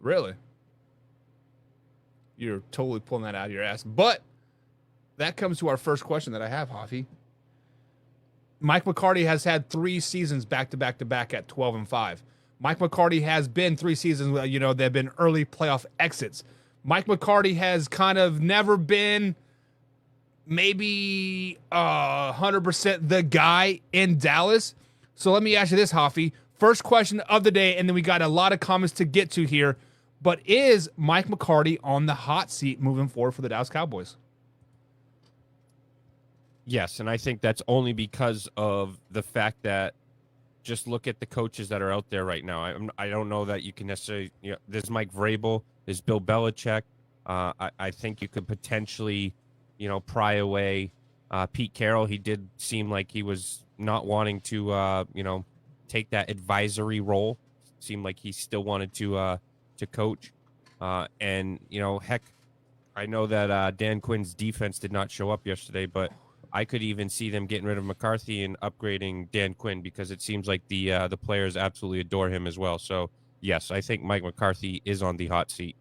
Really? You're totally pulling that out of your ass. But that comes to our first question that I have, Hoffy. Mike McCarthy has had 3 seasons back to back to back at 12-5. Mike McCarthy has been 3 seasons, they've been early playoff exits. Mike McCarthy has kind of never been maybe 100% the guy in Dallas. So let me ask you this, Hoffy. First question of the day, and then we got a lot of comments to get to here. But is Mike McCarthy on the hot seat moving forward for the Dallas Cowboys? Yes, and I think that's only because of the fact that just look at the coaches that are out there right now. I don't know that you can necessarily, there's Mike Vrabel, there's Bill Belichick. I think you could potentially, pry away Pete Carroll. He did seem like he was not wanting to, take that advisory role. Seemed like he still wanted to coach. And, heck, I know that Dan Quinn's defense did not show up yesterday, but I could even see them getting rid of McCarthy and upgrading Dan Quinn because it seems like the players absolutely adore him as well. So, yes, I think Mike McCarthy is on the hot seat.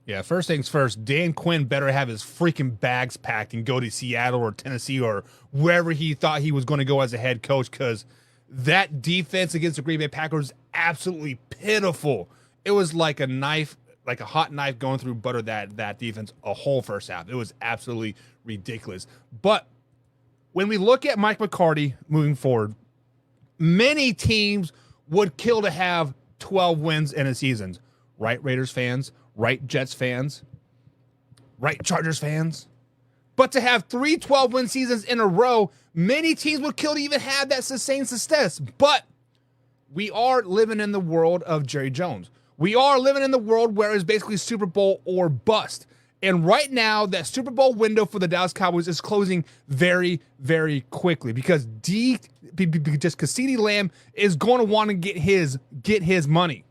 Yeah, first things first, Dan Quinn better have his freaking bags packed and go to Seattle or Tennessee or wherever he thought he was going to go as a head coach, because that defense against the Green Bay Packers is absolutely pitiful. It was like a knife, like a hot knife going through butter, that defense a whole first half. It was absolutely ridiculous. But when we look at Mike McCarthy moving forward, many teams would kill to have 12 wins in a season. Right, Raiders fans? Right, Jets fans? Right, Chargers fans? But to have 3 12-win seasons in a row, many teams would kill to even have that sustained success. But we are living in the world of Jerry Jones. We are living in the world where it's basically Super Bowl or bust. And right now, that Super Bowl window for the Dallas Cowboys is closing very, very quickly because CeeDee Lamb is going to want to get his money.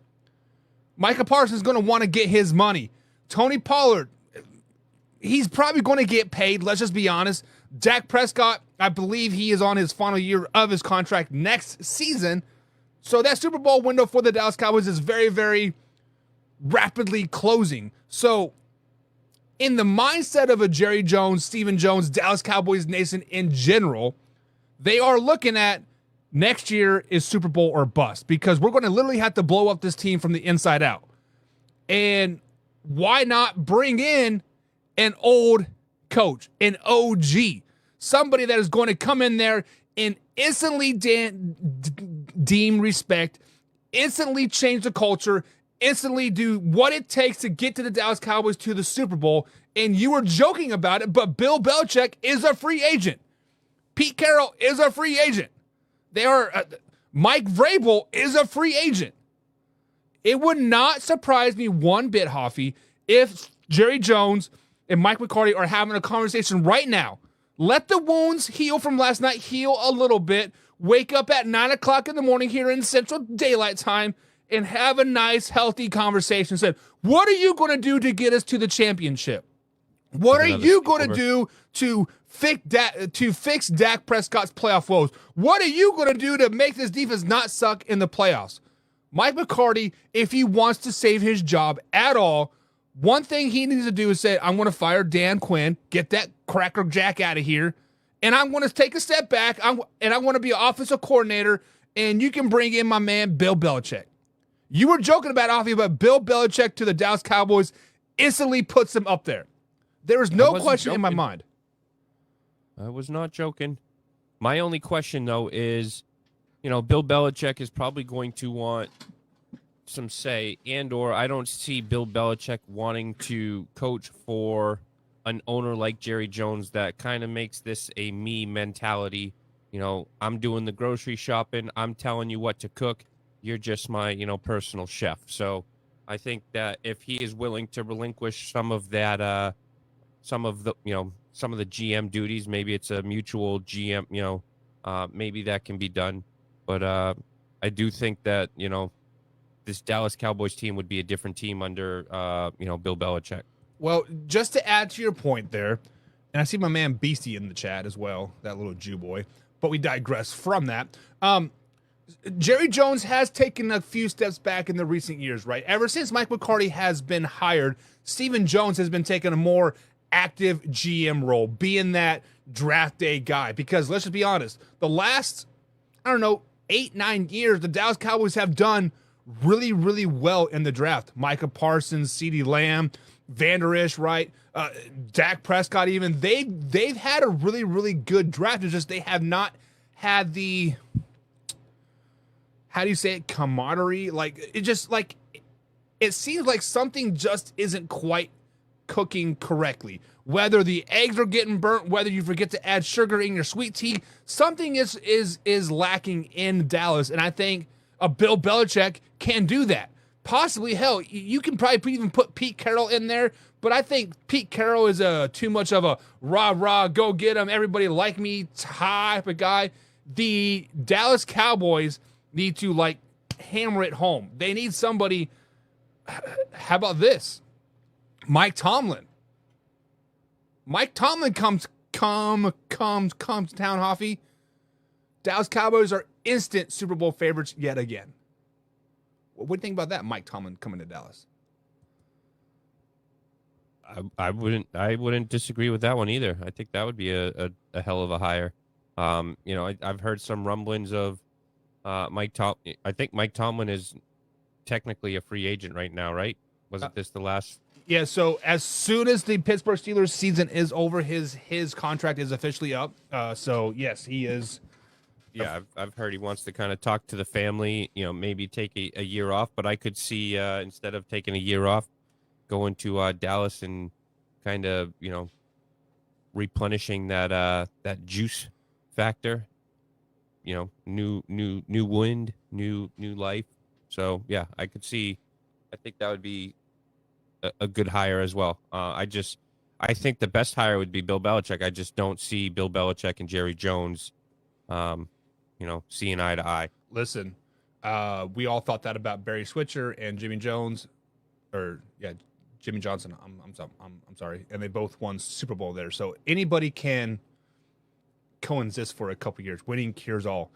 Micah Parsons is going to want to get his money. Tony Pollard, he's probably going to get paid. Let's just be honest. Dak Prescott, I believe he is on his final year of his contract next season. So that Super Bowl window for the Dallas Cowboys is very, very rapidly closing. So in the mindset of a Jerry Jones, Stephen Jones, Dallas Cowboys nation in general, they are looking at next year is Super Bowl or bust because we're going to literally have to blow up this team from the inside out. And why not bring in an old coach, an OG, somebody that is going to come in there and instantly deem respect, instantly change the culture, instantly do what it takes to get to the Dallas Cowboys to the Super Bowl. And you were joking about it, but Bill Belichick is a free agent. Pete Carroll is a free agent. Mike Vrabel is a free agent. It would not surprise me one bit, Hoffy, if Jerry Jones and Mike McCarthy are having a conversation right now. Let the wounds heal from last night, heal a little bit, wake up at 9 o'clock in the morning here in Central Daylight Time, and have a nice, healthy conversation. Said, what are you going to do to get us to the championship? What are you going to do to fix Dak Prescott's playoff woes? What are you going to do to make this defense not suck in the playoffs? Mike McCarthy, if he wants to save his job at all, one thing he needs to do is say, I'm going to fire Dan Quinn, get that Cracker Jack out of here, and I'm going to take a step back, and I want to be an offensive coordinator, and you can bring in my man Bill Belichick. You were joking about Offie, but Bill Belichick to the Dallas Cowboys instantly puts him up there. There is no question in my mind. I was not joking. My only question, though, is, Bill Belichick is probably going to want some say, or I don't see Bill Belichick wanting to coach for an owner like Jerry Jones that kind of makes this a me mentality. I'm doing the grocery shopping. I'm telling you what to cook. You're just my, personal chef. So I think that if he is willing to relinquish some of that, some of the GM duties, maybe it's a mutual GM, maybe that can be done. But I do think that, this Dallas Cowboys team would be a different team under, Bill Belichick. Well, just to add to your point there, and I see my man Beastie in the chat as well, that little Jew boy, but we digress from that. Jerry Jones has taken a few steps back in the recent years, right? Ever since Mike McCarthy has been hired, Stephen Jones has been taking a more active GM role, being that draft day guy. Because let's just be honest, the last, I don't know, 8-9 years, the Dallas Cowboys have done really, really well in the draft. Micah Parsons, CeeDee Lamb, Vander Esch, right? Dak Prescott, even they've had a really, really good draft. It's just they have not had the, how do you say it, camaraderie? Like it just like it seems like something just isn't quite cooking correctly. Whether the eggs are getting burnt, whether you forget to add sugar in your sweet tea, something is lacking in Dallas, and I think a Bill Belichick can do that. Possibly, hell, you can probably even put Pete Carroll in there, but I think Pete Carroll is too much of a rah, go get him, everybody like me type of guy. The Dallas Cowboys need to, like, hammer it home. They need somebody. How about this? Mike Tomlin. Mike Tomlin comes to town, Hoffy. Dallas Cowboys are instant Super Bowl favorites yet again. What do you think about that, Mike Tomlin coming to Dallas? I wouldn't disagree with that one either. I think that would be a hell of a hire. I've heard some rumblings of Mike Tomlin. I think Mike Tomlin is technically a free agent right now, right? Wasn't this the last? Yeah, so as soon as the Pittsburgh Steelers season is over, his contract is officially up. So yes, he is. Yeah, I've heard he wants to kind of talk to the family, maybe take a year off. But I could see instead of taking a year off, going to Dallas and kind of replenishing that juice factor. New wind, new life. So yeah, I could see. I think that would be a good hire as well. I think the best hire would be Bill Belichick. I just don't see Bill Belichick and Jerry Jones, seeing eye to eye. Listen, we all thought that about Barry Switzer and Jimmy Jones, Jimmy Johnson. I'm sorry, and they both won Super Bowl there. So anybody can coexist for a couple years. Winning cures all.